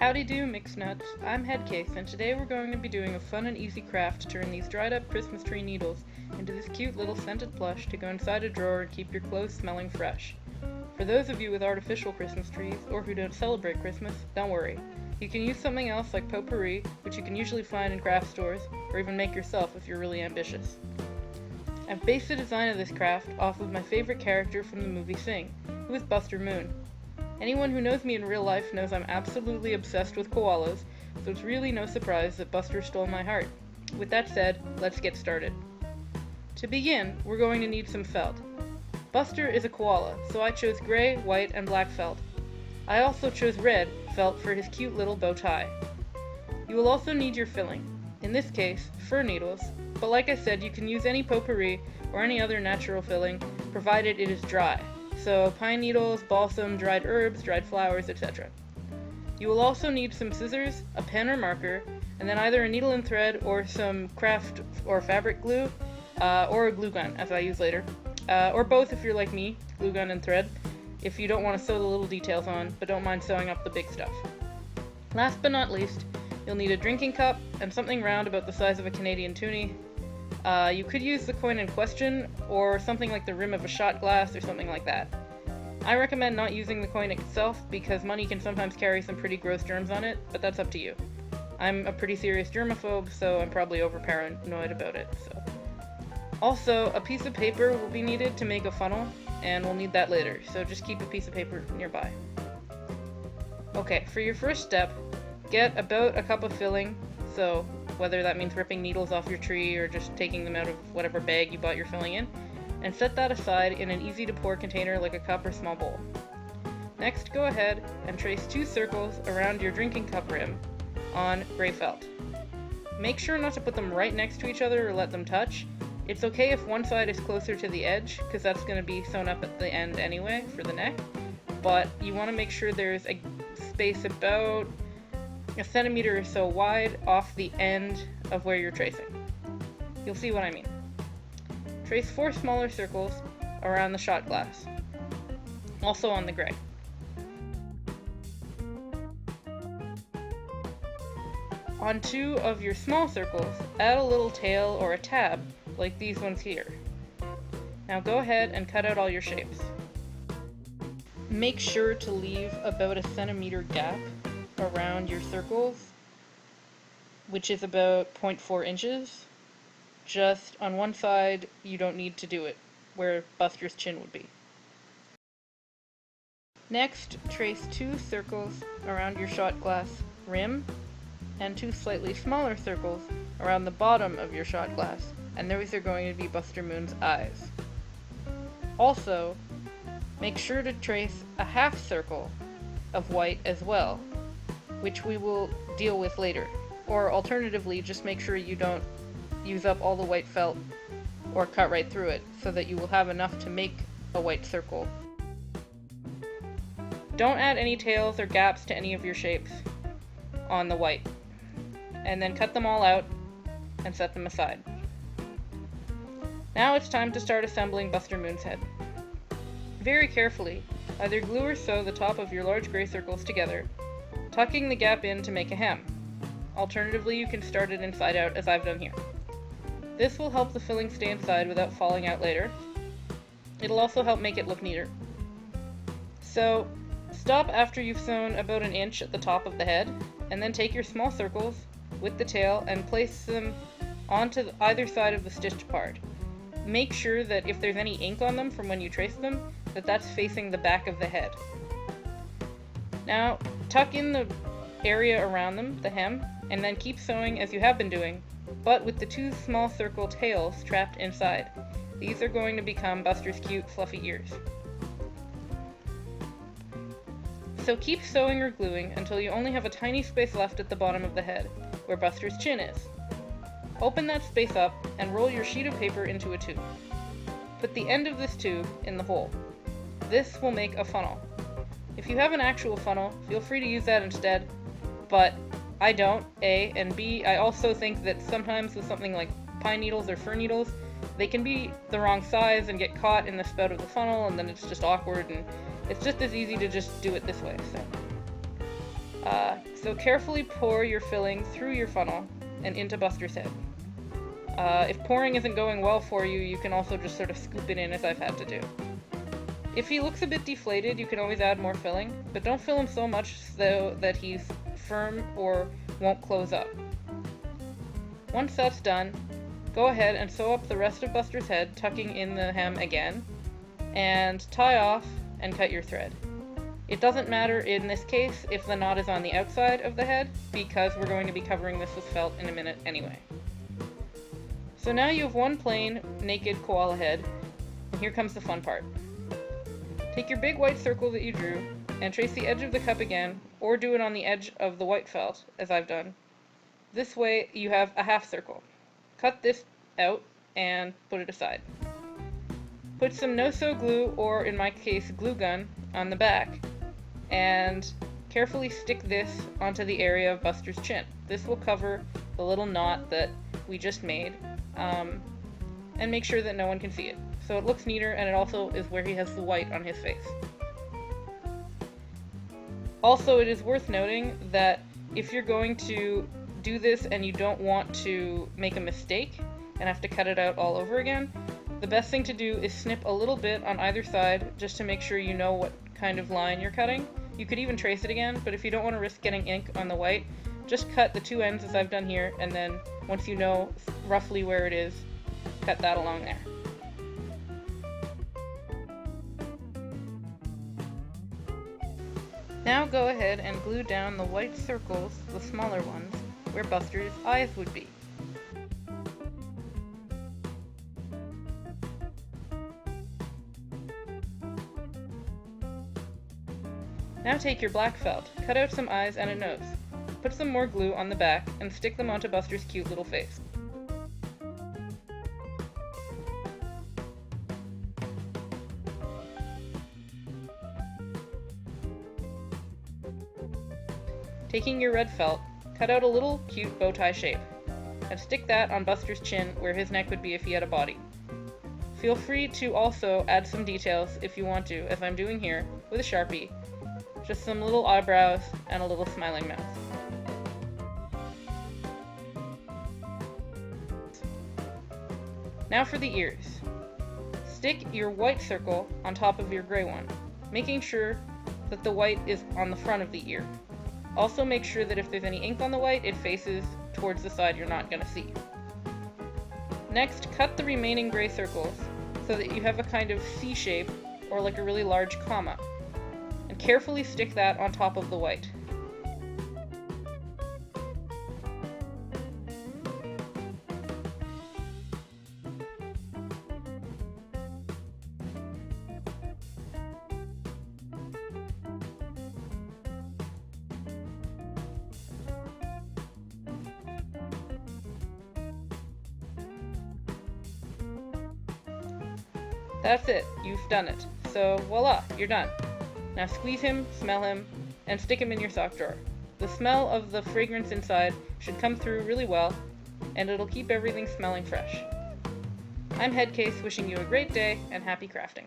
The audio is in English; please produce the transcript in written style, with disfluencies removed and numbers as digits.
Howdy do, mixed nuts. I'm Headcase, and today we're going to be doing a fun and easy craft to turn these dried up Christmas tree needles into this cute little scented plush to go inside a drawer and keep your clothes smelling fresh. For those of you with artificial Christmas trees, or who don't celebrate Christmas, don't worry. You can use something else like potpourri, which you can usually find in craft stores, or even make yourself if you're really ambitious. I've based the design of this craft off of my favorite character from the movie Sing, who is Buster Moon. Anyone who knows me in real life knows I'm absolutely obsessed with koalas, so it's really no surprise that Buster stole my heart. With that said, let's get started. To begin, we're going to need some felt. Buster is a koala, so I chose gray, white, and black felt. I also chose red felt for his cute little bow tie. You will also need your filling, in this case, fir needles, but like I said, you can use any potpourri or any other natural filling, provided it is dry. So pine needles, balsam, dried herbs, dried flowers, etc. You will also need some scissors, a pen or marker, and then either a needle and thread or some craft or fabric glue, or a glue gun, as I use later. Or both if you're like me, glue gun and thread, if you don't want to sew the little details on, but don't mind sewing up the big stuff. Last but not least, you'll need a drinking cup and something round about the size of a Canadian toonie. You could use the coin in question, or something like the rim of a shot glass, or something like that. I recommend not using the coin itself, because money can sometimes carry some pretty gross germs on it, but that's up to you. I'm a pretty serious germaphobe, so I'm probably over paranoid about it, so. Also, a piece of paper will be needed to make a funnel, and we'll need that later, so just keep a piece of paper nearby. Okay, for your first step, get about a cup of filling, so whether that means ripping needles off your tree or just taking them out of whatever bag you bought your filling in, and set that aside in an easy to pour container like a cup or small bowl. Next, go ahead and trace 2 circles around your drinking cup rim on gray felt. Make sure not to put them right next to each other or let them touch. It's okay if one side is closer to the edge, because that's going to be sewn up at the end anyway for the neck, but you want to make sure there's a space about a centimeter or so wide off the end of where you're tracing. You'll see what I mean. Trace 4 smaller circles around the shot glass, also on the gray. On 2 of your small circles, add a little tail or a tab, like these ones here. Now go ahead and cut out all your shapes. Make sure to leave about a centimeter gap around your circles, which is about 0.4 inches. Just on one side, you don't need to do it, where Buster's chin would be. Next, trace 2 circles around your shot glass rim, and 2 slightly smaller circles around the bottom of your shot glass, and those are going to be Buster Moon's eyes. Also, make sure to trace a half circle of white as well, which we will deal with later. Or alternatively, just make sure you don't use up all the white felt or cut right through it, so that you will have enough to make a white circle. Don't add any tails or gaps to any of your shapes on the white, and then cut them all out and set them aside. Now it's time to start assembling Buster Moon's head. Very carefully, either glue or sew the top of your large gray circles together, tucking the gap in to make a hem. Alternatively, you can start it inside out, as I've done here. This will help the filling stay inside without falling out later. It'll also help make it look neater. So, stop after you've sewn about an inch at the top of the head, and then take your small circles with the tail and place them onto either side of the stitched part. Make sure that if there's any ink on them from when you trace them, that's facing the back of the head. Now, tuck in the area around them, the hem, and then keep sewing as you have been doing, but with the 2 small circle tails trapped inside. These are going to become Buster's cute, fluffy ears. So keep sewing or gluing until you only have a tiny space left at the bottom of the head, where Buster's chin is. Open that space up and roll your sheet of paper into a tube. Put the end of this tube in the hole. This will make a funnel. If you have an actual funnel, feel free to use that instead, but I don't, A, and B, I also think that sometimes with something like pine needles or fir needles, they can be the wrong size and get caught in the spout of the funnel, and then it's just awkward, and it's just as easy to just do it this way. So So carefully pour your filling through your funnel and into Buster's head. If pouring isn't going well for you, you can also just sort of scoop it in as I've had to do. If he looks a bit deflated, you can always add more filling, but don't fill him so much so that he's firm or won't close up. Once that's done, go ahead and sew up the rest of Buster's head, tucking in the hem again, and tie off and cut your thread. It doesn't matter in this case if the knot is on the outside of the head, because we're going to be covering this with felt in a minute anyway. So now you have one plain, naked koala head, and here comes the fun part. Take your big white circle that you drew, and trace the edge of the cup again, or do it on the edge of the white felt, as I've done. This way you have a half circle. Cut this out and put it aside. Put some no-sew glue, or in my case glue gun, on the back, and carefully stick this onto the area of Buster's chin. This will cover the little knot that we just made, and make sure that no one can see it. So it looks neater, and it also is where he has the white on his face. Also, it is worth noting that if you're going to do this and you don't want to make a mistake and have to cut it out all over again, the best thing to do is snip a little bit on either side just to make sure you know what kind of line you're cutting. You could even trace it again, but if you don't want to risk getting ink on the white, just cut the two ends as I've done here, and then once you know roughly where it is, cut that along there. Now go ahead and glue down the white circles, the smaller ones, where Buster's eyes would be. Now take your black felt, cut out some eyes and a nose. Put some more glue on the back and stick them onto Buster's cute little face. Taking your red felt, cut out a little cute bow tie shape, and stick that on Buster's chin where his neck would be if he had a body. Feel free to also add some details if you want to, as I'm doing here, with a Sharpie. Just some little eyebrows and a little smiling mouth. Now for the ears. Stick your white circle on top of your gray one, making sure that the white is on the front of the ear. Also make sure that if there's any ink on the white, it faces towards the side you're not going to see. Next, cut the remaining gray circles so that you have a kind of C shape, or like a really large comma, and carefully stick that on top of the white. That's it, you've done it. So voila, you're done. Now squeeze him, smell him, and stick him in your sock drawer. The smell of the fragrance inside should come through really well, and it'll keep everything smelling fresh. I'm Headcase, wishing you a great day and happy crafting.